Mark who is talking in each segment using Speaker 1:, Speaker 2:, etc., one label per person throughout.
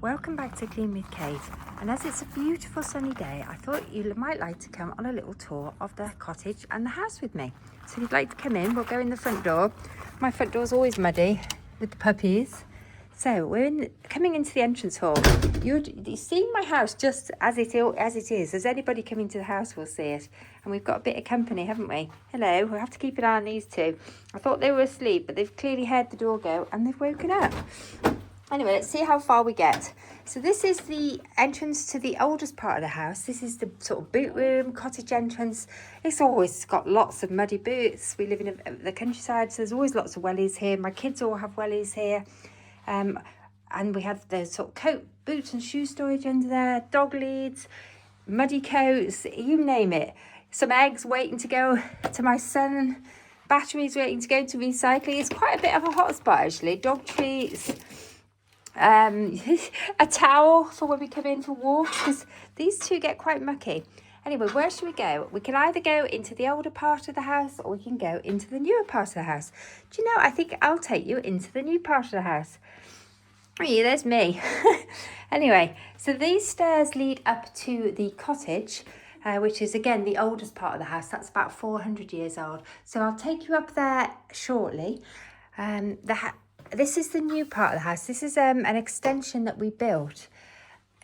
Speaker 1: Welcome back to Clean with Kate, and as it's a beautiful sunny day, I thought you might like to come on a little tour of the cottage and the house with me. So if you'd like to come in, we'll go in the front door. My front door is always muddy with the puppies. So we're coming into the entrance hall. You're seeing my house just as it is. As anybody coming to the house will see it. And we've got a bit of company, haven't we? Hello, we'll have to keep an eye on these two. I thought they were asleep, but they've clearly heard the door go and they've woken up. Anyway, let's see how far we get. So this is the entrance to the oldest part of the house. This is the sort of boot room, cottage entrance. It's always got lots of muddy boots. We live in the countryside, so there's always lots of wellies here. My kids all have wellies here. And we have the sort of coat, boots and shoe storage under there, dog leads, muddy coats, you name it. Some eggs waiting to go to my son, batteries waiting to go to recycling. It's quite a bit of a hotspot actually. Dog treats. A towel for when we come in for walks, because these two get quite mucky. Anyway, where should we go? We can either go into the older part of the house or we can go into the newer part of the house. Do you know, I think I'll take you into the new part of the house. Oh yeah, there's me. Anyway, so these stairs lead up to the cottage, which is again the oldest part of the house. That's about 400 years old. So I'll take you up there shortly. This is the new part of the house. This is an extension that we built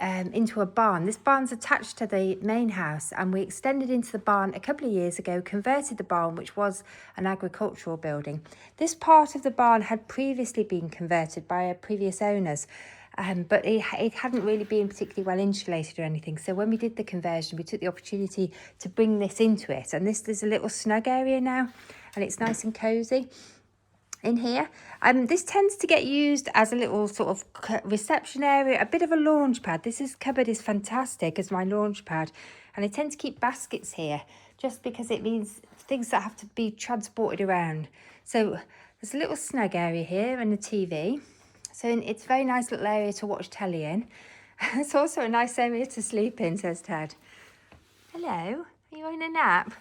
Speaker 1: into a barn. This barn's attached to the main house, and we extended into the barn a couple of years ago, converted the barn, which was an agricultural building. This part of the barn had previously been converted by previous owners, but it hadn't really been particularly well insulated or anything. So when we did the conversion, we took the opportunity to bring this into it. And there's a little snug area now, and it's nice and cosy in here. This tends to get used as a little sort of reception area, a bit of a launch pad. This cupboard is fantastic as my launch pad, and I tend to keep baskets here just because it means things that have to be transported around. So there's a little snug area here and a TV. So it's a very nice little area to watch telly in. It's also a nice area to sleep in, says Ted. Hello, are you in a nap?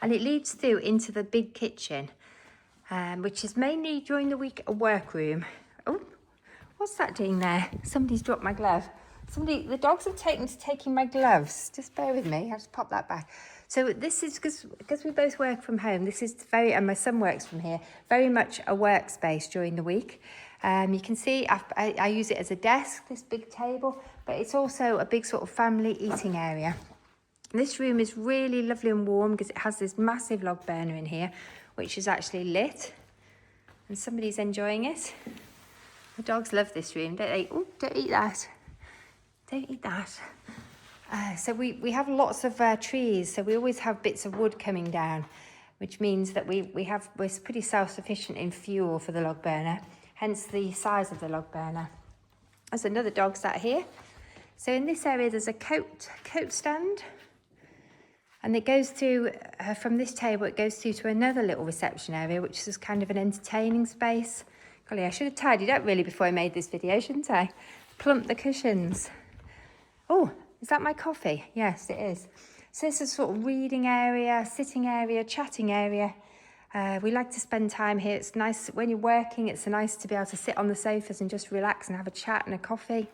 Speaker 1: And it leads through into the big kitchen, which is mainly during the week a workroom. Oh, what's that doing there? Somebody's dropped my glove. The dogs have taking my gloves. Just bear with me, I'll just pop that back. So this is, because we both work from home, this is and my son works from here, very much a workspace during the week. You can see I use it as a desk, this big table, but it's also a big sort of family eating area. This room is really lovely and warm because it has this massive log burner in here, which is actually lit, and somebody's enjoying it. The dogs love this room, don't they? Oh, don't eat that. Don't eat that. So we have lots of trees, so we always have bits of wood coming down, which means that we're pretty self-sufficient in fuel for the log burner, hence the size of the log burner. There's another dog sat here. So in this area there's a coat stand. And it goes through, from this table, it goes through to another little reception area, which is kind of an entertaining space. Golly, I should have tidied up really before I made this video, shouldn't I? Plump the cushions. Oh, is that my coffee? Yes, it is. So this is a sort of reading area, sitting area, chatting area. We like to spend time here. It's nice, when you're working, it's nice to be able to sit on the sofas and just relax and have a chat and a coffee.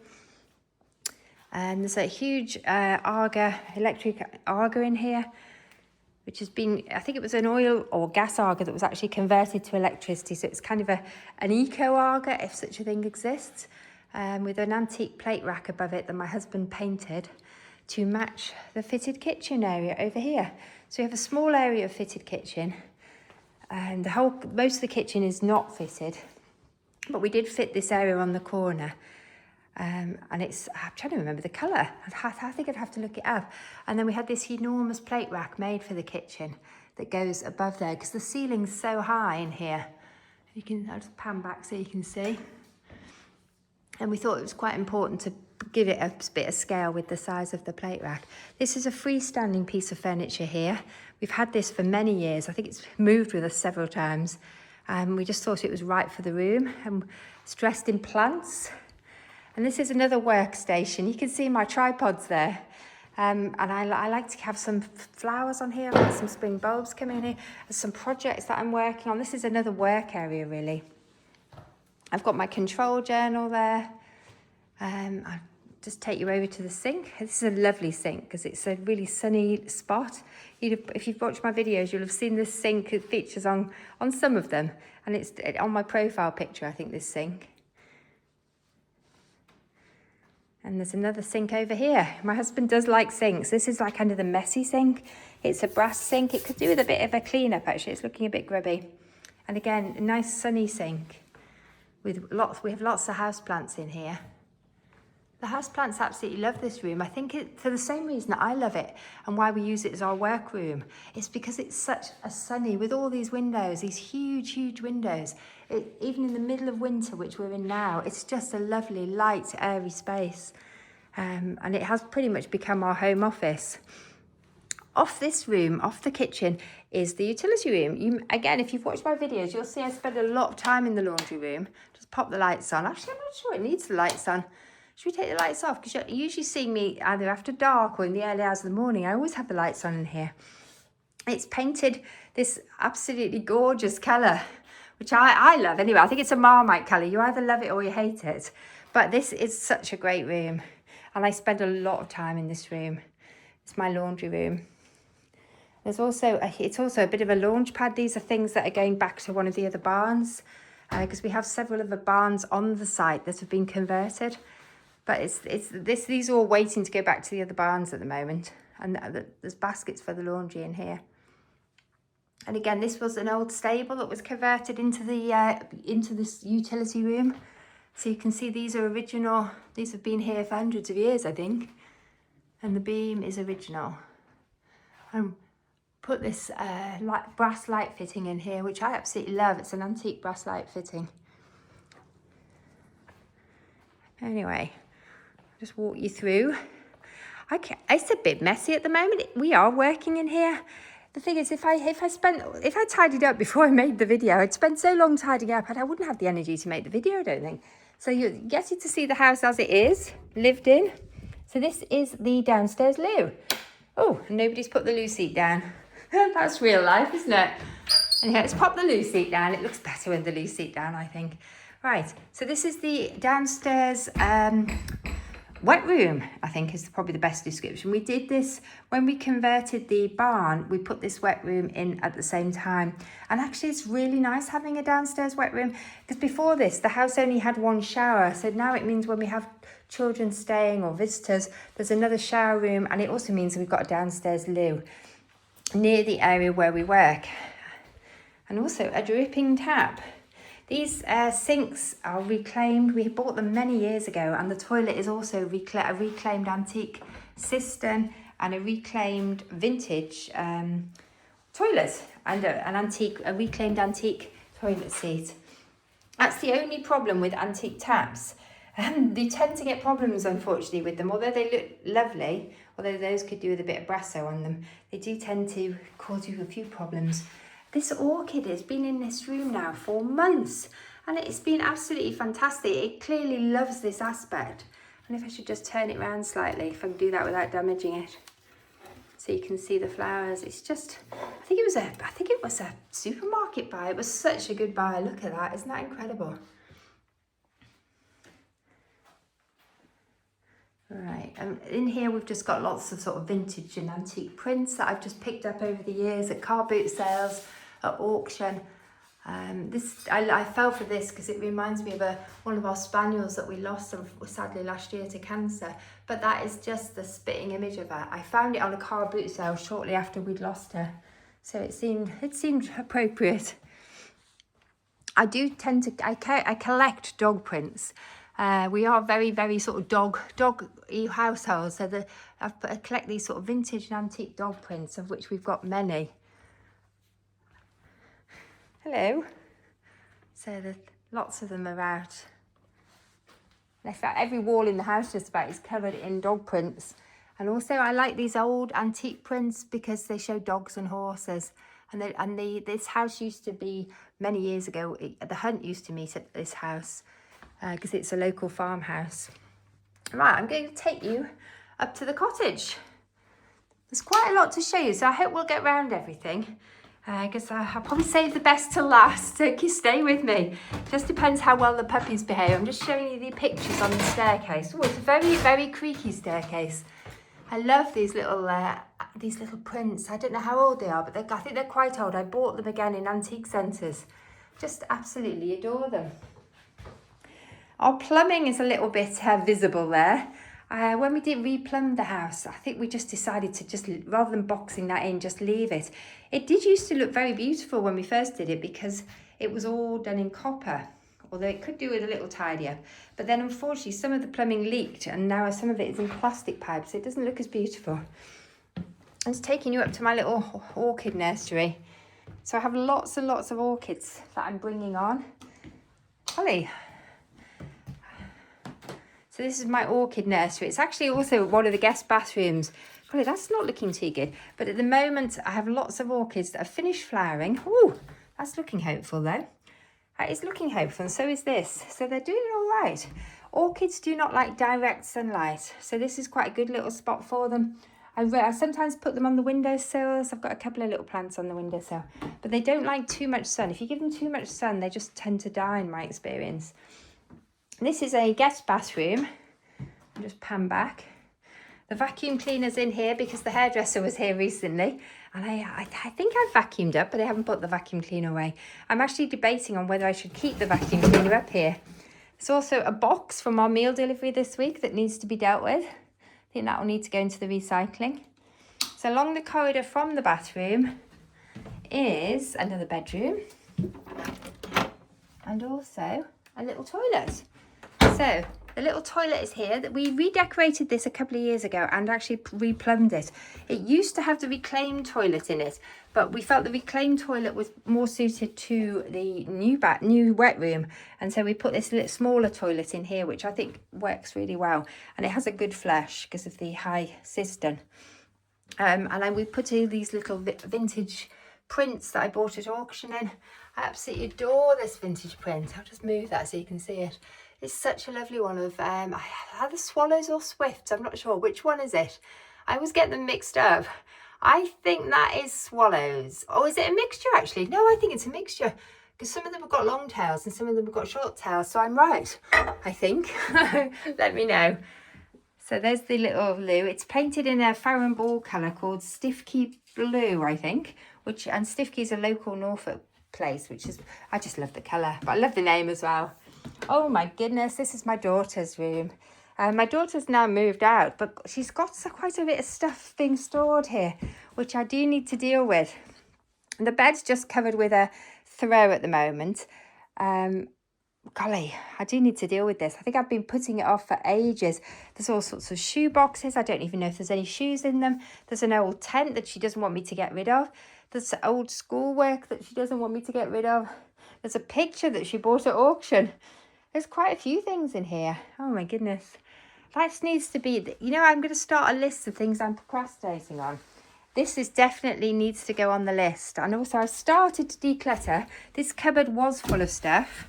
Speaker 1: And there's a huge electric auger in here, which has been, I think it was an oil or gas auger that was actually converted to electricity. So it's kind of an eco auger, if such a thing exists, with an antique plate rack above it that my husband painted to match the fitted kitchen area over here. So we have a small area of fitted kitchen, and most of the kitchen is not fitted, but we did fit this area on the corner. And I'm trying to remember the colour. I think I'd have to look it up. And then we had this enormous plate rack made for the kitchen that goes above there because the ceiling's so high in here. I'll just pan back so you can see. And we thought it was quite important to give it a bit of scale with the size of the plate rack. This is a freestanding piece of furniture here. We've had this for many years. I think it's moved with us several times. We just thought it was right for the room. It's dressed in plants. And this is another workstation. You can see my tripods there. And I like to have some flowers on here. I've got some spring bulbs coming in here. There's some projects that I'm working on. This is another work area, really. I've got my control journal there. I'll just take you over to the sink. This is a lovely sink because it's a really sunny spot. If you've watched my videos, you'll have seen this sink. It features on some of them, and it's on my profile picture, I think, this sink. And there's another sink over here. My husband does like sinks. This is like kind of the messy sink. It's a brass sink. It could do with a bit of a clean up, actually. It's looking a bit grubby. And again, a nice sunny sink with we have lots of houseplants in here. The houseplants absolutely love this room. I think for the same reason that I love it and why we use it as our work room. It's because it's such a sunny, with all these windows, these huge, huge windows. Even in the middle of winter, which we're in now, it's just a lovely, light, airy space. And it has pretty much become our home office. Off this room, off the kitchen, is the utility room. Again, if you've watched my videos, you'll see I spend a lot of time in the laundry room. Just pop the lights on. Actually, I'm not sure it needs the lights on. Should we take the lights off? Because you usually see me either after dark or in the early hours of the morning. I always have the lights on in here. It's painted this absolutely gorgeous colour, which I love anyway. I think it's a Marmite colour. You either love it or you hate it. But this is such a great room. And I spend a lot of time in this room. It's my laundry room. There's also, it's also a bit of a launch pad. These are things that are going back to one of the other barns. Because we have several other barns on the site that have been converted. But these are all waiting to go back to the other barns at the moment. And there's baskets for the laundry in here. And again, this was an old stable that was converted into this utility room. So you can see these are original. These have been here for hundreds of years, I think. And the beam is original. And put this brass light fitting in here, which I absolutely love. It's an antique brass light fitting. Anyway, just walk you through. It's a bit messy at the moment. We are working in here. The thing is, if I tidied up before I made the video, I'd spend so long tidying up, and I wouldn't have the energy to make the video, I don't think. So you're getting to see the house as it is, lived in. So this is the downstairs loo. Oh, and nobody's put the loo seat down. That's real life, isn't it? Anyway, let's pop the loo seat down. It looks better with the loo seat down, I think. Right, so this is the downstairs wet room, I think is probably the best description. We did this when we converted the barn. We put this wet room in at the same time. And actually it's really nice having a downstairs wet room, because before this, the house only had one shower. So now it means when we have children staying or visitors, there's another shower room. And it also means we've got a downstairs loo near the area where we work. And also a dripping tap. These sinks are reclaimed. We bought them many years ago, and the toilet is also a reclaimed antique cistern and a reclaimed vintage toilet and a reclaimed antique toilet seat. That's the only problem with antique taps. They tend to get problems, unfortunately, with them. Although they look lovely, although those could do with a bit of brasso on them, they do tend to cause you a few problems. This orchid has been in this room now for months, and it's been absolutely fantastic. It clearly loves this aspect. And if I should just turn it around slightly, if I can do that without damaging it, so you can see the flowers. It's just, I think it was a supermarket buy. It was such a good buy. Look at that, isn't that incredible? Right, in here we've just got lots of sort of vintage and antique prints that I've just picked up over the years at car boot sales, at auction. I fell for this because it reminds me of one of our spaniels that we lost sadly last year to cancer. But that is just the spitting image of her. I found it on a car boot sale shortly after we'd lost her, so it seemed appropriate. I do tend to I collect dog prints. We are very, very sort of dog household, so I collect these sort of vintage and antique dog prints, of which we've got many. Hello. So lots of them are out. In fact, every wall in the house just about is covered in dog prints. And also I like these old antique prints because they show dogs and horses. And this house used to be, many years ago, the hunt used to meet at this house because it's a local farmhouse. Right, I'm going to take you up to the cottage. There's quite a lot to show you, so I hope we'll get around everything. I guess I'll probably save the best to last, so stay with me. Just depends how well the puppies behave. I'm just showing you the pictures on the staircase. Oh, it's a very, very creaky staircase. I love these little prints. I don't know how old they are, but I think they're quite old. I bought them again in antique centres. Just absolutely adore them. Our plumbing is a little bit visible there. When we did replumb the house, I think we just decided to rather than boxing that in, just leave it. It did used to look very beautiful when we first did it because it was all done in copper, although it could do with a little tidy up. But then unfortunately some of the plumbing leaked and now some of it is in plastic pipes, so it doesn't look as beautiful. I'm just taking you up to my little orchid nursery. So I have lots and lots of orchids that I'm bringing on. Holly. So this is my orchid nursery. It's actually also one of the guest bathrooms. Golly, that's not looking too good. But at the moment, I have lots of orchids that have finished flowering. Ooh, that's looking hopeful though. That is looking hopeful, and so is this. So they're doing all right. Orchids do not like direct sunlight. So this is quite a good little spot for them. I sometimes put them on the windowsills. I've got a couple of little plants on the windowsill. But they don't like too much sun. If you give them too much sun, they just tend to die in my experience. This is a guest bathroom. I'll just pan back. The vacuum cleaner's in here because the hairdresser was here recently. And I think I've vacuumed up, but I haven't put the vacuum cleaner away. I'm actually debating on whether I should keep the vacuum cleaner up here. There's also a box from our meal delivery this week that needs to be dealt with. I think that will need to go into the recycling. So along the corridor from the bathroom is another bedroom. And also a little toilet. So the little toilet is here. That we redecorated this a couple of years ago and actually replumbed it. It used to have the reclaimed toilet in it, but we felt the reclaimed toilet was more suited to the new wet room, and so we put this little smaller toilet in here, which I think works really well, and it has a good flush because of the high cistern. And then we put all these little vintage prints that I bought at auction in. I absolutely adore this vintage print. I'll just move that so you can see it. It's such a lovely one of either swallows or swifts. I'm not sure. Which one is it? I always get them mixed up. I think that is swallows. Oh, is it a mixture actually? No, I think it's a mixture because some of them have got long tails and some of them have got short tails. So I'm right, I think. Let me know. So there's the little loo. It's painted in a Farron Ball colour called Stiffkey Blue, I think. And Stiffkey is a local Norfolk place, which is, I just love the colour, but I love the name as well. Oh my goodness, this is my daughter's room. My daughter's now moved out, but she's got quite a bit of stuff being stored here, which I do need to deal with. And the bed's just covered with a throw at the moment. Golly, I do need to deal with this. I think I've been putting it off for ages. There's all sorts of shoe boxes. I don't even know if there's any shoes in them. There's an old tent that she doesn't want me to get rid of. There's old schoolwork that she doesn't want me to get rid of. There's a picture that she bought at auction. There's quite a few things in here. Oh my goodness. That needs to be, you know, I'm going to start a list of things I'm procrastinating on. This definitely needs to go on the list. And also I started to declutter. This cupboard was full of stuff.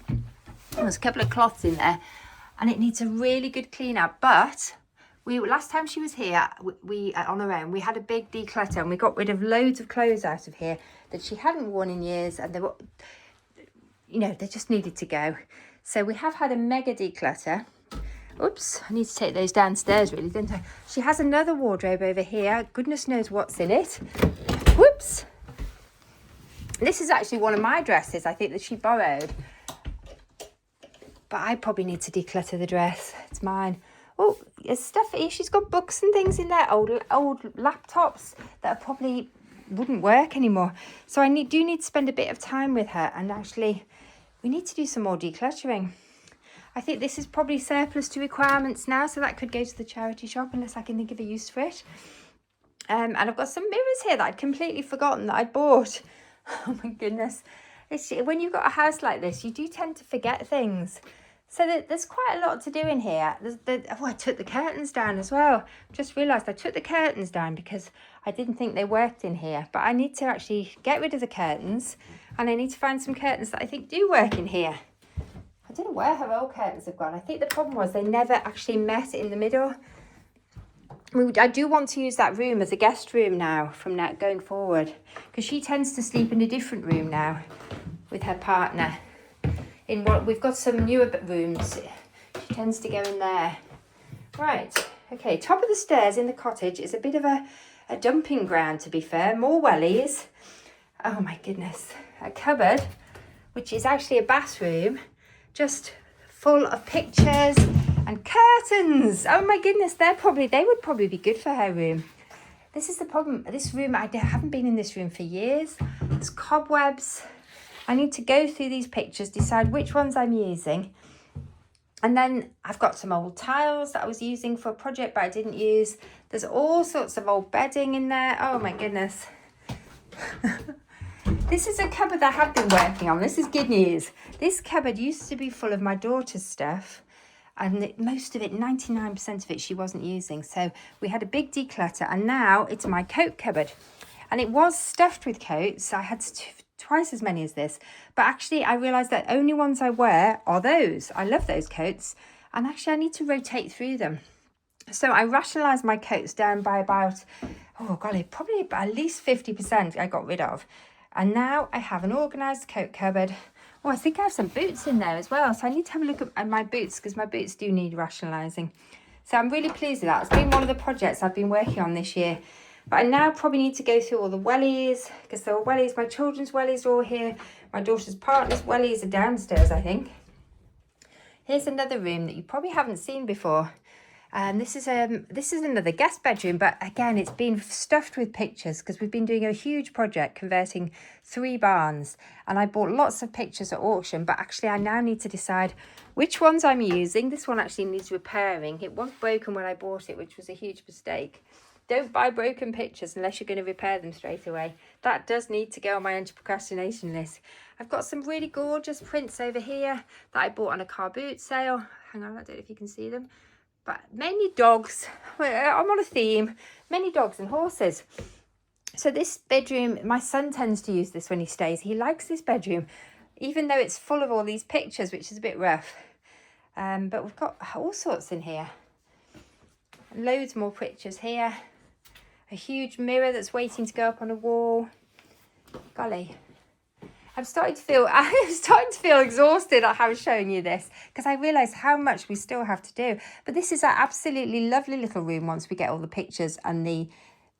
Speaker 1: There's a couple of cloths in there and it needs a really good clean out. But last time she was here, we on her own, we had a big declutter and we got rid of loads of clothes out of here that she hadn't worn in years, and they were, you know, they just needed to go. So we have had a mega declutter. Oops, I need to take those downstairs really, didn't I? She has another wardrobe over here. Goodness knows what's in it. Whoops. This is actually one of my dresses, I think, that she borrowed. But I probably need to declutter the dress. It's mine. Oh, there's stuff here. She's got books and things in there. Old laptops that probably wouldn't work anymore. So I do need to spend a bit of time with her, and actually we need to do some more decluttering. I think this is probably surplus to requirements now, so that could go to the charity shop unless I can think of a use for it. And I've got some mirrors here that I'd completely forgotten that I bought. Oh my goodness. When you've got a house like this, you do tend to forget things. So there's quite a lot to do in here. I took the curtains down as well. Just realised I took the curtains down because I didn't think they worked in here. But I need to actually get rid of the curtains, and I need to find some curtains that I think do work in here. I don't know where her old curtains have gone. I think the problem was they never actually met in the middle. I do want to use that room as a guest room now from now going forward, because she tends to sleep in a different room now with her partner. In what we've got some newer rooms, she tends to go in there. Right, okay, top of the stairs in the cottage is a bit of a dumping ground, to be fair. More wellies. Oh my goodness. A cupboard, which is actually a bathroom, just full of pictures and curtains. Oh my goodness, they would probably be good for her room. This is the problem. This room, I haven't been in this room for years. There's cobwebs. I need to go through these pictures, decide which ones I'm using. And then I've got some old tiles that I was using for a project, but I didn't use. There's all sorts of old bedding in there. Oh my goodness. This is a cupboard that I have been working on. This is good news. This cupboard used to be full of my daughter's stuff. And most of it, 99% of it, she wasn't using. So we had a big declutter, and now it's my coat cupboard. And it was stuffed with coats. I had twice as many as this. But actually, I realised that only ones I wear are those. I love those coats. And actually, I need to rotate through them. So I rationalised my coats down by about, oh golly, probably at least 50% I got rid of. And now I have an organised coat cupboard. Oh, I think I have some boots in there as well. So I need to have a look at my boots, because my boots do need rationalising. So I'm really pleased with that. It's been one of the projects I've been working on this year. But I now probably need to go through all the wellies, because there are wellies. My children's wellies are all here. My daughter's partner's wellies are downstairs, I think. Here's another room that you probably haven't seen before. This is another guest bedroom, but again, it's been stuffed with pictures because we've been doing a huge project converting 3 barns, and I bought lots of pictures at auction, but actually I now need to decide which ones I'm using. This one actually needs repairing. It was broken when I bought it, which was a huge mistake. Don't buy broken pictures unless you're going to repair them straight away. That does need to go on my anti-procrastination list. I've got some really gorgeous prints over here that I bought on a car boot sale. Hang on, I don't know if you can see them. But mainly dogs. I'm on a theme. Many dogs and horses. So this bedroom, my son tends to use this when he stays. He likes this bedroom, even though it's full of all these pictures, which is a bit rough. But we've got all sorts in here. Loads more pictures here. A huge mirror that's waiting to go up on a wall. Golly. I'm starting to feel exhausted at how showing you this, because I realise how much we still have to do. But this is an absolutely lovely little room once we get all the pictures and the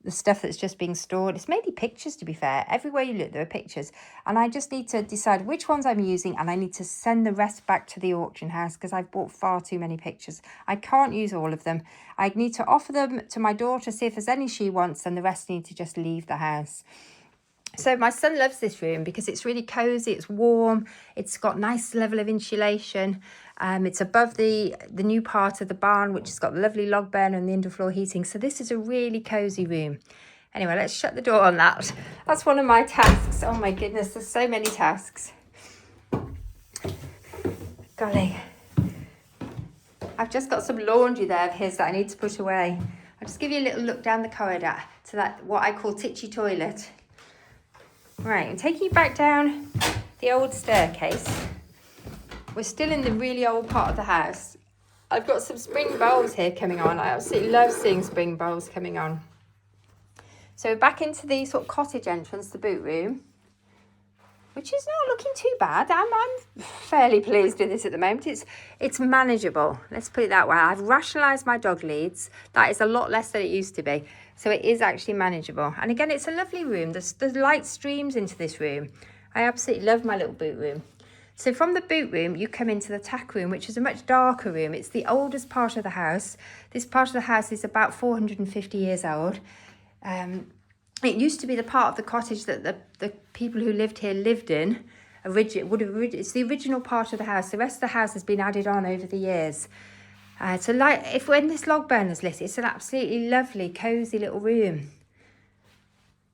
Speaker 1: stuff that's just being stored. It's mainly pictures, to be fair. Everywhere you look, there are pictures. And I just need to decide which ones I'm using, and I need to send the rest back to the auction house because I've bought far too many pictures. I can't use all of them. I need to offer them to my daughter, see if there's any she wants, and the rest need to just leave the house. So my son loves this room because it's really cosy, it's warm, it's got nice level of insulation. It's above the new part of the barn, which has got the lovely log burner and the underfloor heating. So this is a really cosy room. Anyway, let's shut the door on that. That's one of my tasks. Oh my goodness, there's so many tasks. Golly. I've just got some laundry there of his that I need to put away. I'll just give you a little look down the corridor to that, what I call titchy toilet. Right, I'm taking you back down the old staircase. We're still in the really old part of the house. I've got some spring bowls here coming on. I absolutely love seeing spring bowls coming on. So back into the sort of cottage entrance, the boot room, which is not looking too bad. I'm fairly pleased with this at the moment. It's manageable. Let's put it that way. I've rationalised my dog leads. That is a lot less than it used to be. So it is actually manageable. And again, it's a lovely room. There's light streams into this room. I absolutely love my little boot room. So from the boot room, you come into the tack room, which is a much darker room. It's the oldest part of the house. This part of the house is about 450 years old. It used to be the part of the cottage that the people who lived here lived in. It's the original part of the house. The rest of the house has been added on over the years. So like when this log burner's lit, it's an absolutely lovely, cosy little room.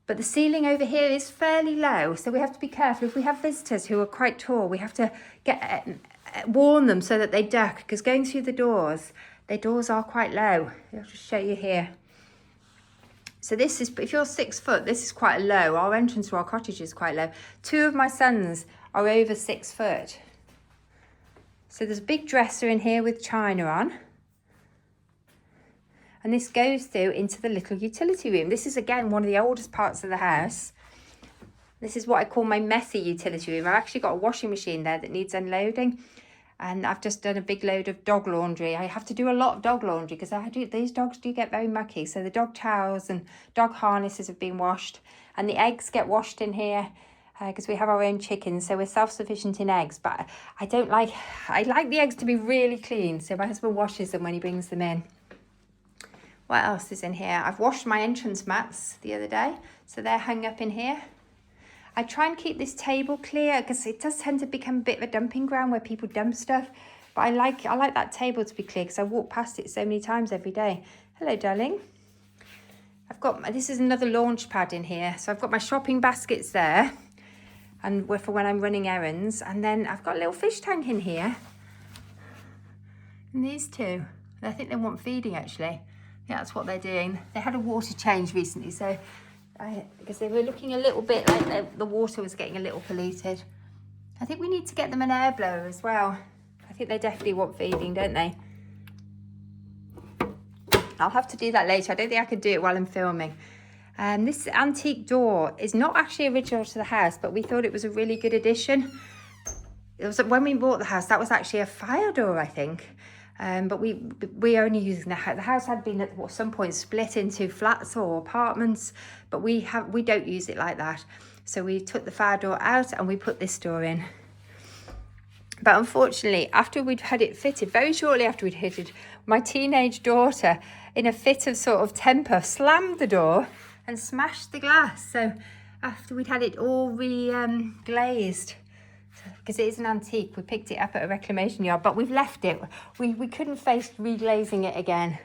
Speaker 1: But the ceiling over here is fairly low, so we have to be careful. If we have visitors who are quite tall, we have to warn them so that they duck, because going through the doors, their doors are quite low. I'll just show you here. So this is, if you're 6 foot, this is quite low. Our entrance to our cottage is quite low. 2 of my sons are over 6 foot. So there's a big dresser in here with china on. And this goes through into the little utility room. This is, again, one of the oldest parts of the house. This is what I call my messy utility room. I've actually got a washing machine there that needs unloading. And I've just done a big load of dog laundry. I have to do a lot of dog laundry because these dogs do get very mucky. So the dog towels and dog harnesses have been washed. And the eggs get washed in here because we have our own chickens. So we're self-sufficient in eggs. But I like the eggs to be really clean. So my husband washes them when he brings them in. What else is in here? I've washed my entrance mats the other day. So they're hung up in here. I try and keep this table clear because it does tend to become a bit of a dumping ground where people dump stuff. But I like that table to be clear because I walk past it so many times every day. Hello, darling. This is another launch pad in here. So I've got my shopping baskets there and for when I'm running errands. And then I've got a little fish tank in here. And these two, I think they want feeding actually. Yeah, that's what they're doing. They had a water change recently, so because they were looking a little bit like the water was getting a little polluted. I think we need to get them an air blower as well. I think they definitely want feeding, don't they? I'll have to do that later. I don't think I could do it while I'm filming. This antique door is not actually original to the house, but we thought it was a really good addition. It was when we bought the house, that was actually a fire door, I think. But we only using the house had been at some point split into flats or apartments, but we don't use it like that. So we took the fire door out and we put this door in. But unfortunately, after we'd had it fitted, very shortly after we'd fitted, my teenage daughter, in a fit of sort of temper, slammed the door and smashed the glass. So after we'd had it all glazed, because it is an antique, we picked it up at a reclamation yard, but we've left it. We couldn't face reglazing it again.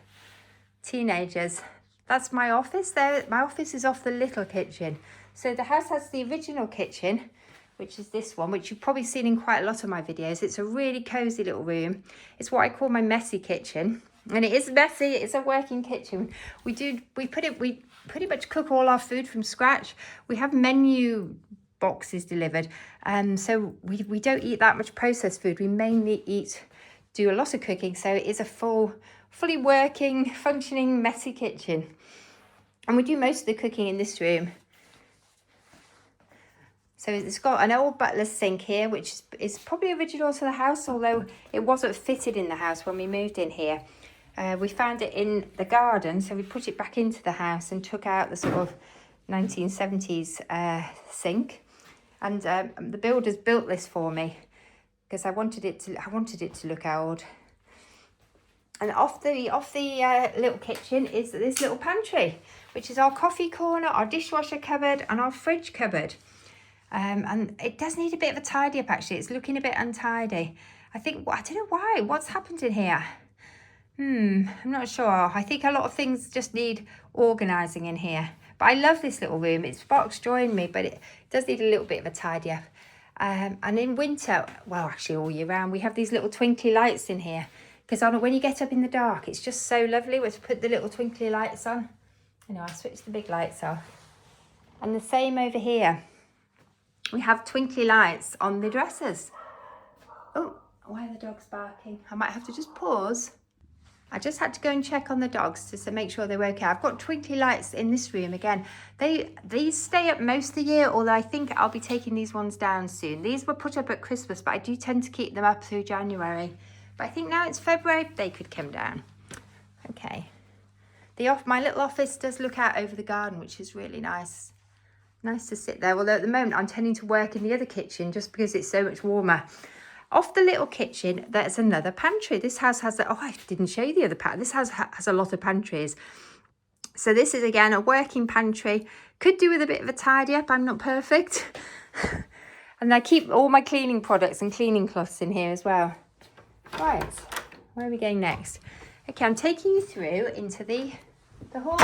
Speaker 1: Teenagers. That's my office there. My office is off the little kitchen. So the house has the original kitchen, which is this one, which you've probably seen in quite a lot of my videos. It's a really cozy little room. It's what I call my messy kitchen. And it is messy. It's a working kitchen. We pretty much cook all our food from scratch. We have menu boxes delivered, so we don't eat that much processed food. We mainly do a lot of cooking, so it is a fully working, functioning, messy kitchen. And we do most of the cooking in this room. So it's got an old butler's sink here, which is probably original to the house, although it wasn't fitted in the house when we moved in here. We found it in the garden, so we put it back into the house and took out the sort of 1970s sink. And the builders built this for me because I wanted it to look old. And off the little kitchen is this little pantry, which is our coffee corner, our dishwasher cupboard, and our fridge cupboard. And it does need a bit of a tidy up actually. It's looking a bit untidy. I don't know why. What's happened in here? I'm not sure. I think a lot of things just need organising in here. But I love this little room. It sparks joy in me, but it does need a little bit of a tidy up. And in winter, well, actually all year round, we have these little twinkly lights in here. Because when you get up in the dark, it's just so lovely to put the little twinkly lights on. I'll switch the big lights off. And the same over here. We have twinkly lights on the dressers. Oh, why are the dogs barking? I might have to just pause. I just had to go and check on the dogs to make sure they were okay. I've got twinkly lights in this room again. These stay up most of the year, although I think I'll be taking these ones down soon. These were put up at Christmas, but I do tend to keep them up through January. But I think now it's February, they could come down. Okay. My little office does look out over the garden, which is really nice. Nice to sit there. Although at the moment I'm tending to work in the other kitchen just because it's so much warmer. Off the little kitchen, there's another pantry. This house has, I didn't show you the other pantry. This house has a lot of pantries. So this is, again, a working pantry. Could do with a bit of a tidy up. I'm not perfect. And I keep all my cleaning products and cleaning cloths in here as well. Right, where are we going next? Okay, I'm taking you through into the hall.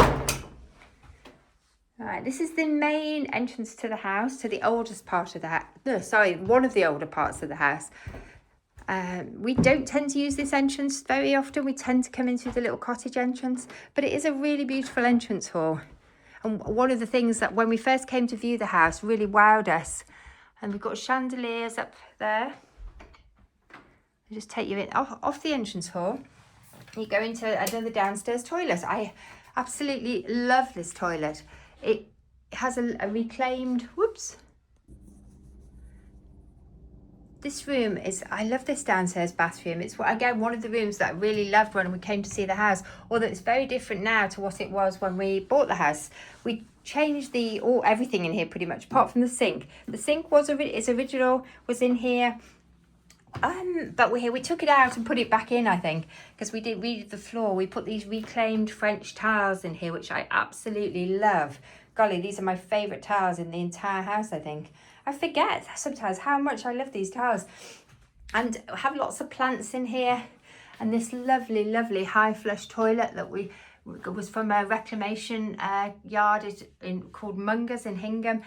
Speaker 1: All right, this is the main entrance to the house, to the oldest part of that. No, sorry, one of the older parts of the house. We don't tend to use this entrance very often. We tend to come in through the little cottage entrance, but it is a really beautiful entrance hall. And one of the things that when we first came to view the house really wowed us. And we've got chandeliers up there. I'll just take you in off the entrance hall. You go into another downstairs toilet. I absolutely love this toilet. It has a reclaimed, whoops. This room is, I love this downstairs bathroom. It's, again, one of the rooms that I really loved when we came to see the house, although it's very different now to what it was when we bought the house. We changed everything in here pretty much, apart from the sink. The sink is original, was in here. But we took it out and put it back in, I think, because we redid the floor. We put these reclaimed French tiles in here, which I absolutely love. Golly, these are my favourite tiles in the entire house, I think. I forget sometimes how much I love these tiles. And I have lots of plants in here. And this lovely, lovely high flush toilet that was from a reclamation yard called Munger's in Hingham.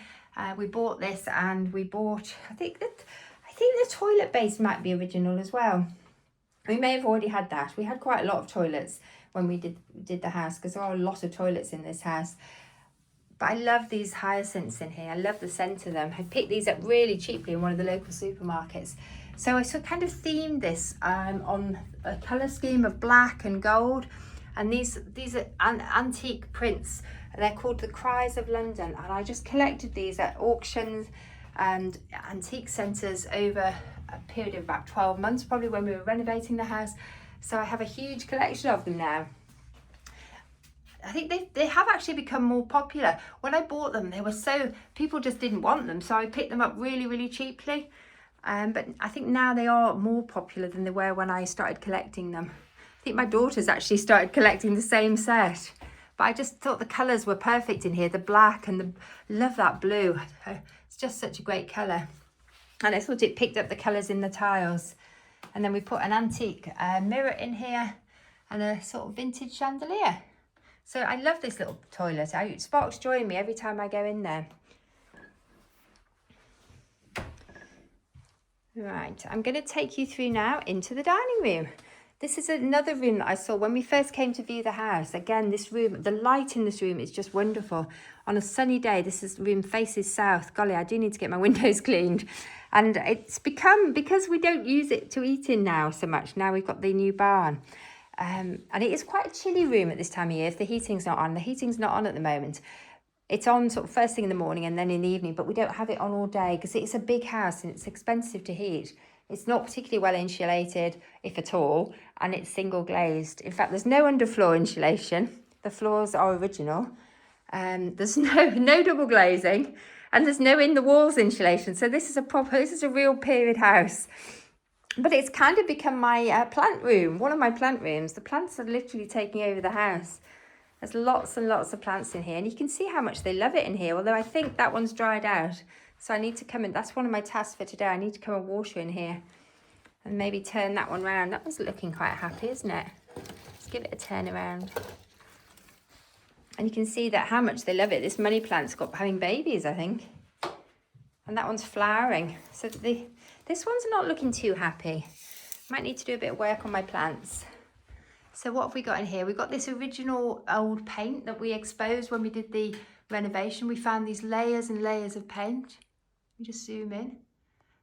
Speaker 1: We bought this, and we bought, I think the toilet base might be original as well. We may have already had that. We had quite a lot of toilets when we did the house, because there are a lot of toilets in this house. But I love these hyacinths in here. I love the scent of them. I picked these up really cheaply in one of the local supermarkets. So I kind of themed this on a colour scheme of black and gold. And these are antique prints. They're called the Cries of London. And I just collected these at auctions and antique centres over a period of about 12 months, probably when we were renovating the house. So I have a huge collection of them now. I think they have actually become more popular. When I bought them, people just didn't want them, so I picked them up really, really cheaply. But I think now they are more popular than they were when I started collecting them. I think my daughters actually started collecting the same set. But I just thought the colours were perfect in here, the black and love that blue. It's just such a great colour. And I thought it picked up the colours in the tiles. And then we put an antique mirror in here and a sort of vintage chandelier. So I love this little toilet. It sparks joy in me every time I go in there. Right, I'm going to take you through now into the dining room. This is another room that I saw when we first came to view the house. Again, this room, the light in this room is just wonderful. On a sunny day, room faces south. Golly, I do need to get my windows cleaned. And it's become, because we don't use it to eat in now so much, now we've got the new barn. And it is quite a chilly room at this time of year if the heating's not on. The heating's not on at the moment. It's on sort of first thing in the morning and then in the evening, but we don't have it on all day because it's a big house and it's expensive to heat. It's not particularly well insulated, if at all, and it's single glazed. In fact, there's no underfloor insulation. The floors are original. There's no double glazing, and there's no in the walls insulation. So this is a real period house. But it's kind of become my plant room, one of my plant rooms. The plants are literally taking over the house. There's lots and lots of plants in here, and you can see how much they love it in here, although I think that one's dried out. So I need to come in, that's one of my tasks for today. I need to come and water in here and maybe turn that one round. That one's looking quite happy, isn't it? Let's give it a turn around. And you can see that how much they love it. This money plant's got having babies, I think. And that one's flowering. So this one's not looking too happy. Might need to do a bit of work on my plants. So what have we got in here? We've got this original old paint that we exposed when we did the renovation. We found these layers and layers of paint. We just zoom in.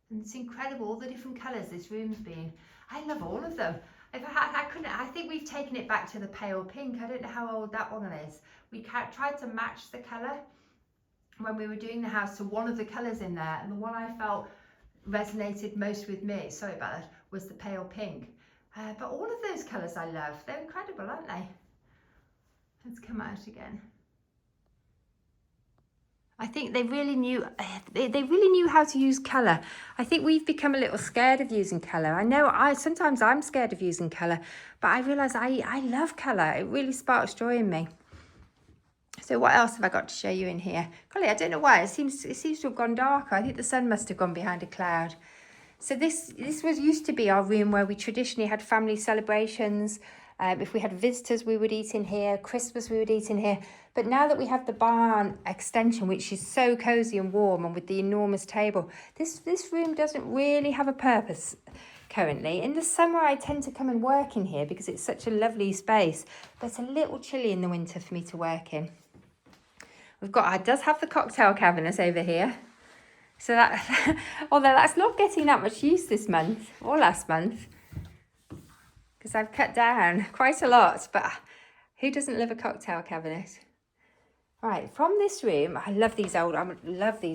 Speaker 1: And it's incredible, all the different colours this room's been. I love all of them. I think we've taken it back to the pale pink. I don't know how old that one is. We tried to match the colour when we were doing the house to one of the colours in there. And the one I felt resonated most with me, sorry about that, was the pale pink. But all of those colours I love. They're incredible, aren't they? Let's come out again. I think they really knew how to use colour. I think we've become a little scared of using colour. I know sometimes I'm scared of using colour, but I realise I love colour. It really sparks joy in me. So what else have I got to show you in here? Golly, I don't know why. It seems to have gone darker. I think the sun must have gone behind a cloud. So this used to be our room where we traditionally had family celebrations. If we had visitors, we would eat in here. Christmas, we would eat in here. But now that we have the barn extension, which is so cosy and warm, and with the enormous table, this room doesn't really have a purpose currently. In the summer, I tend to come and work in here because it's such a lovely space. But it's a little chilly in the winter for me to work in. It does have the cocktail cabinet over here. So that, although that's not getting that much use this month or last month. because I've cut down quite a lot, but who doesn't love a cocktail cabinet? Right, from this room, I love these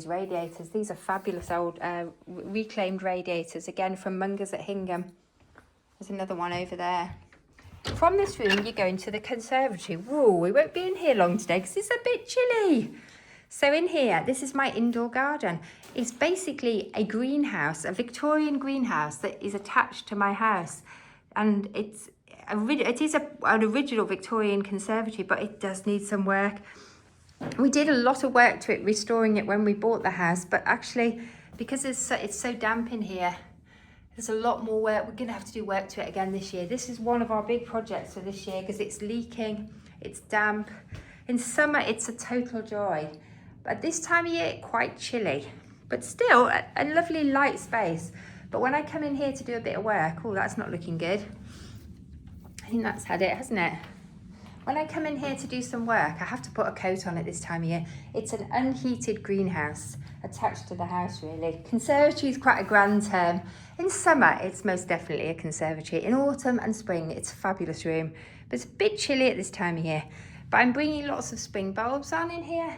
Speaker 1: radiators. These are fabulous old reclaimed radiators, again from Munger's at Hingham. There's another one over there. From this room, you go into the conservatory. Whoa, we won't be in here long today because it's a bit chilly. So in here, this is my indoor garden. It's basically a greenhouse, a Victorian greenhouse that is attached to my house. And it is an original Victorian conservatory, but it does need some work. We did a lot of work to it, restoring it when we bought the house, but actually, because it's so damp in here, there's a lot more work. We're going to have to do work to it again this year. This is one of our big projects for this year because it's leaking, it's damp. In summer, it's a total joy. But at this time of year, quite chilly, but still a lovely light space. But when I come in here to do a bit of work, oh, that's not looking good. I think that's had it, hasn't it? When I come in here to do some work, I have to put a coat on it this time of year. It's an unheated greenhouse attached to the house, really. Conservatory is quite a grand term. In summer, it's most definitely a conservatory. In autumn and spring, it's a fabulous room. But it's a bit chilly at this time of year. But I'm bringing lots of spring bulbs on in here.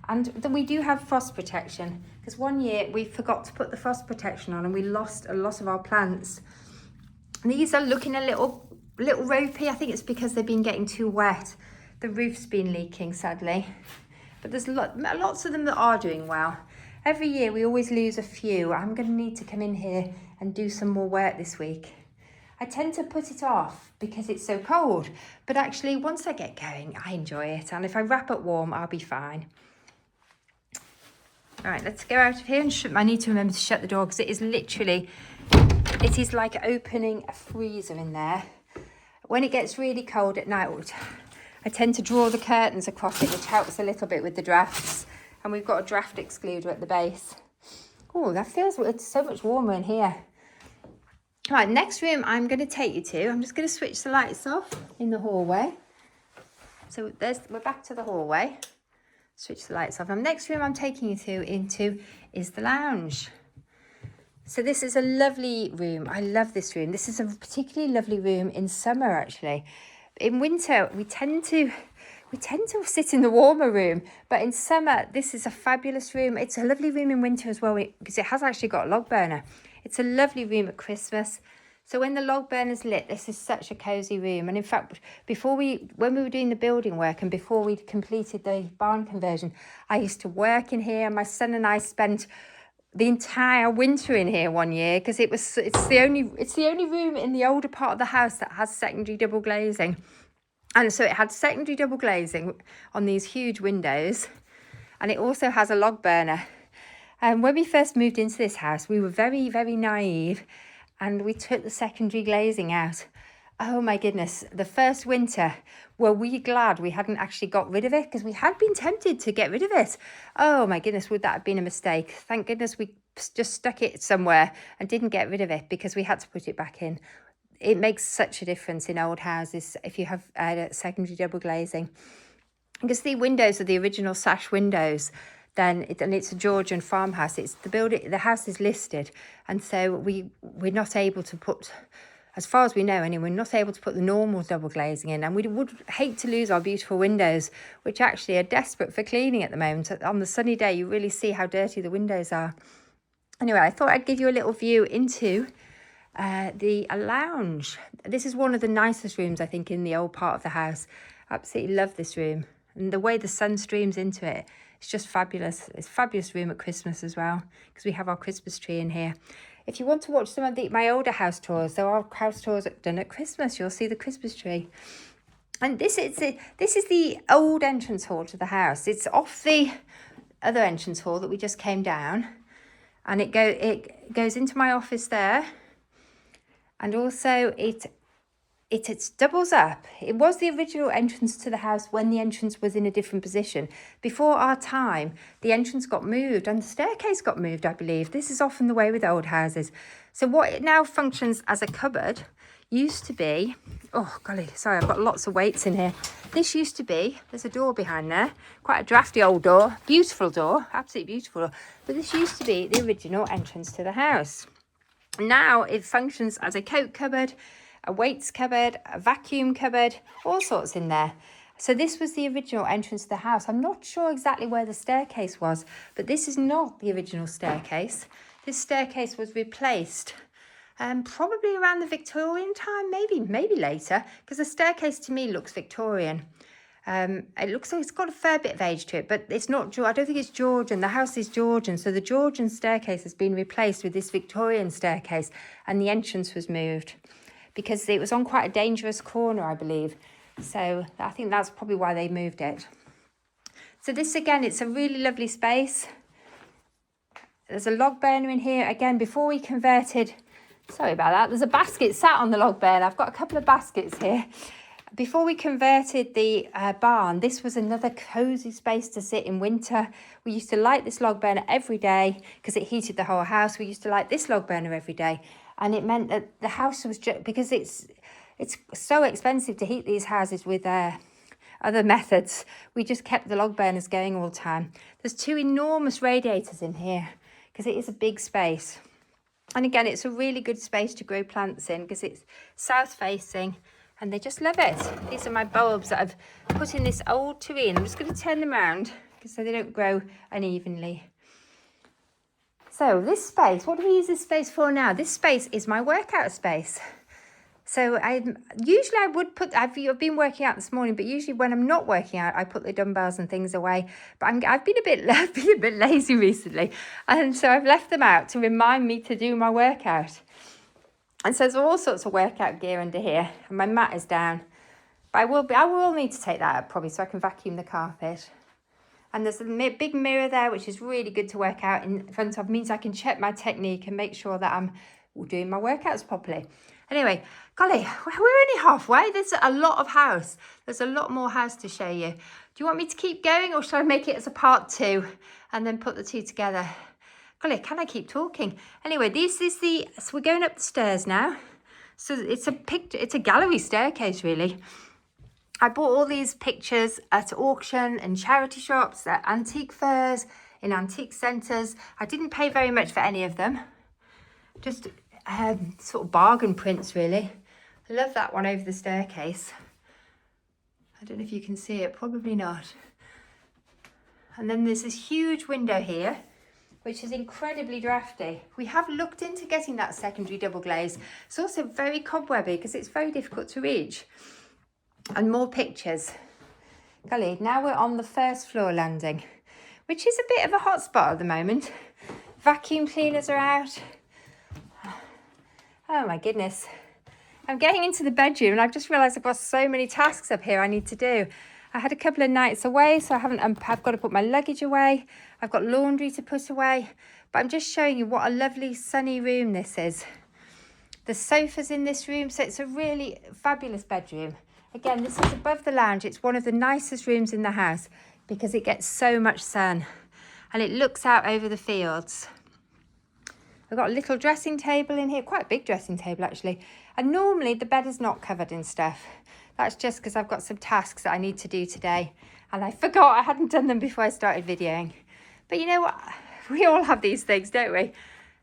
Speaker 1: And then we do have frost protection. Because one year, we forgot to put the frost protection on and we lost a lot of our plants. And these are looking a little ropey. I think it's because they've been getting too wet. The roof's been leaking, sadly. But there's lots of them that are doing well. Every year we always lose a few. I'm going to need to come in here and do some more work this week. I tend to put it off because it's so cold. But actually, once I get going, I enjoy it. And if I wrap it warm, I'll be fine. All right, let's go out of here. And I need to remember to shut the door because it is like opening a freezer in there. When it gets really cold at night, I tend to draw the curtains across it, which helps a little bit with the drafts. And we've got a draft excluder at the base. Oh, it's so much warmer in here. Right, next room I'm going to take you to. I'm just going to switch the lights off in the hallway. So we're back to the hallway. Switch the lights off. And next room I'm taking you into is the lounge. So this is a lovely room. I love this room. This is a particularly lovely room in summer, actually. In winter, we tend to sit in the warmer room, but in summer, this is a fabulous room. It's a lovely room in winter as well because it has actually got a log burner. It's a lovely room at Christmas. So when the log burner's lit, this is such a cozy room. And in fact, when we were doing the building work and before we'd completed the barn conversion, I used to work in here. My son and I spent the entire winter in here one year because it's the only room in the older part of the house that has secondary double glazing. And so it had secondary double glazing on these huge windows, and it also has a log burner. And when we first moved into this house, we were very, very naive, and we took the secondary glazing out. Oh my goodness, the first winter, were we glad we hadn't actually got rid of it because we had been tempted to get rid of it. Oh my goodness, would that have been a mistake? Thank goodness we just stuck it somewhere and didn't get rid of it because we had to put it back in. It makes such a difference in old houses if you have secondary double glazing. Because the windows are the original sash windows, and it's a Georgian farmhouse. The house is listed, and so we're not able to put, as far as we know anyway, we're not able to put the normal double glazing in, and we would hate to lose our beautiful windows, which actually are desperate for cleaning at the moment. On the sunny day, you really see how dirty the windows are. Anyway, I thought I'd give you a little view into the lounge. This is one of the nicest rooms, I think, in the old part of the house. Absolutely love this room. And the way the sun streams into it, it's just fabulous. It's a fabulous room at Christmas as well, because we have our Christmas tree in here. If you want to watch some of my older house tours, there are house tours done at Christmas. You'll see the Christmas tree. And this is the old entrance hall to the house. It's off the other entrance hall that we just came down. And it goes into my office there. And also it doubles up. It was the original entrance to the house when the entrance was in a different position. Before our time, the entrance got moved and the staircase got moved, I believe. This is often the way with old houses. So what it now functions as a cupboard used to be, oh golly, sorry, I've got lots of weights in here. This used to be, there's a door behind there, quite a drafty old door, beautiful door, absolutely beautiful door. But this used to be the original entrance to the house. Now it functions as a coat cupboard, a weights cupboard, a vacuum cupboard, all sorts in there. So this was the original entrance to the house. I'm not sure exactly where the staircase was, but this is not the original staircase. This staircase was replaced probably around the Victorian time, maybe later, because the staircase to me looks Victorian. It looks like it's got a fair bit of age to it, but it's not, I don't think it's Georgian. The house is Georgian, so the Georgian staircase has been replaced with this Victorian staircase, and the entrance was moved because it was on quite a dangerous corner, I believe. So I think that's probably why they moved it. So this, again, it's a really lovely space. There's a log burner in here. Again, before we converted, sorry about that, there's a basket sat on the log burner. I've got a couple of baskets here. Before we converted the barn, this was another cosy space to sit in winter. We used to light this log burner every day because it heated the whole house. We used to light this log burner every day. And it meant that the house was just, because it's so expensive to heat these houses with other methods. We just kept the log burners going all the time. There's two enormous radiators in here because it is a big space. And again, it's a really good space to grow plants in because it's south facing and they just love it. These are my bulbs that I've put in this old tureen. I'm just going to turn them around so they don't grow unevenly. So this space, what do we use this space for now? This space is my workout space. So usually I would put, I've been working out this morning, but usually when I'm not working out, I put the dumbbells and things away. But I've been a bit lazy recently. And so I've left them out to remind me to do my workout. And so there's all sorts of workout gear under here. And my mat is down. But I will need to take that up probably so I can vacuum the carpet. And there's a big mirror there, which is really good to work out in front of. Means I can check my technique and make sure that I'm doing my workouts properly. Anyway, golly, we're only halfway. There's a lot of house. There's a lot more house to show you. Do you want me to keep going or shall I make it as a part 2 and then put the 2 together? Golly, can I keep talking? Anyway, so we're going up the stairs now. So it's a gallery staircase, really. I bought all these pictures at auction and charity shops, at antique fairs, in antique centres. I didn't pay very much for any of them. Just sort of bargain prints, really. I love that one over the staircase. I don't know if you can see it, probably not. And then there's this huge window here, which is incredibly drafty. We have looked into getting that secondary double glaze. It's also very cobwebby because it's very difficult to reach. And more pictures. Golly, now we're on the first floor landing, which is a bit of a hot spot at the moment. Vacuum cleaners are out. Oh my goodness. I'm getting into the bedroom and I've just realised I've got so many tasks up here I need to do. I had a couple of nights away, so I've got to put my luggage away. I've got laundry to put away. But I'm just showing you what a lovely sunny room this is. The sofa's in this room, so it's a really fabulous bedroom. Again, this is above the lounge. It's one of the nicest rooms in the house because it gets so much sun and it looks out over the fields. I've got a little dressing table in here, quite a big dressing table actually. And normally the bed is not covered in stuff. That's just because I've got some tasks that I need to do today. And I forgot I hadn't done them before I started videoing. But you know what? We all have these things, don't we?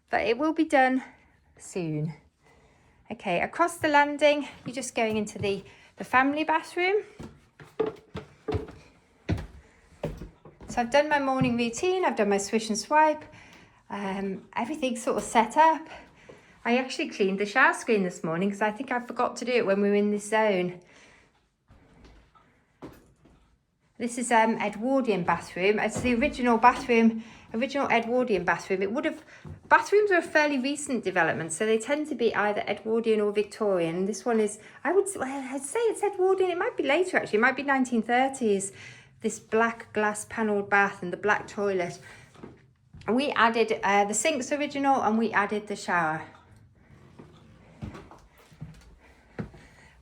Speaker 1: But it will be done soon. Okay, across the landing, you're just going into the family bathroom. So I've done my morning routine. I've done my swish and swipe. Everything's sort of set up. I actually cleaned the shower screen this morning because I think I forgot to do it when we were in this zone. This is Edwardian bathroom. It's the original bathroom, original Edwardian bathroom. Bathrooms are a fairly recent development, so they tend to be either Edwardian or Victorian. This one is, I'd say it's Edwardian. It might be later actually. It might be 1930s. This black glass panelled bath and the black toilet. And we added the sink's original and we added the shower.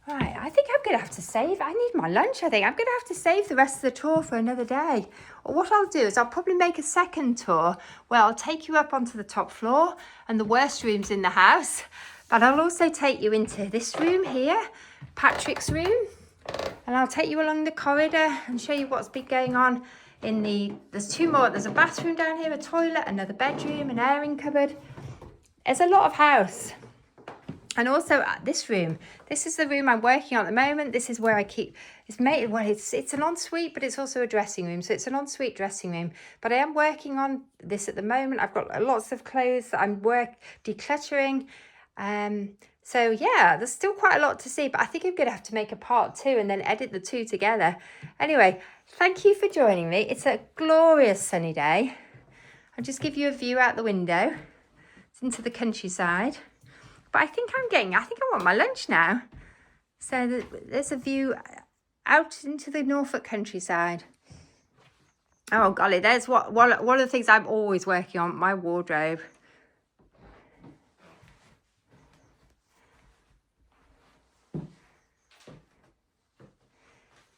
Speaker 1: Right, I think I'm going to have to save. I need my lunch, I think. I'm going to have to save the rest of the tour for another day. Or what I'll do is I'll probably make a second tour where I'll take you up onto the top floor and the worst rooms in the house. But I'll also take you into this room here, Patrick's room. And I'll take you along the corridor and show you what's been going on in there's two more. There's a bathroom down here, a toilet, another bedroom, an airing cupboard. There's a lot of house. And also this room, this is the room I'm working on at the moment. This is where I keep, it's made, well, it's an ensuite, but it's also a dressing room. So it's an ensuite dressing room, but I am working on this at the moment. I've got lots of clothes that I'm decluttering. So yeah, there's still quite a lot to see, but I think I'm going to have to make a part 2 and then edit the 2 together. Anyway, thank you for joining me. It's a glorious sunny day. I'll just give you a view out the window. It's into the countryside. But I think I want my lunch now. So there's a view out into the Norfolk countryside. Oh golly, there's one of the things I'm always working on, my wardrobe.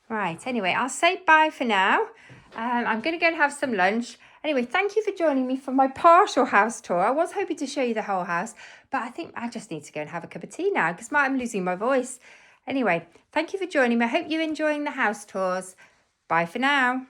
Speaker 1: Right, anyway, I'll say bye for now. I'm going to go and have some lunch. Anyway, thank you for joining me for my partial house tour. I was hoping to show you the whole house, but I think I just need to go and have a cup of tea now because I'm losing my voice. Anyway, thank you for joining me. I hope you're enjoying the house tours. Bye for now.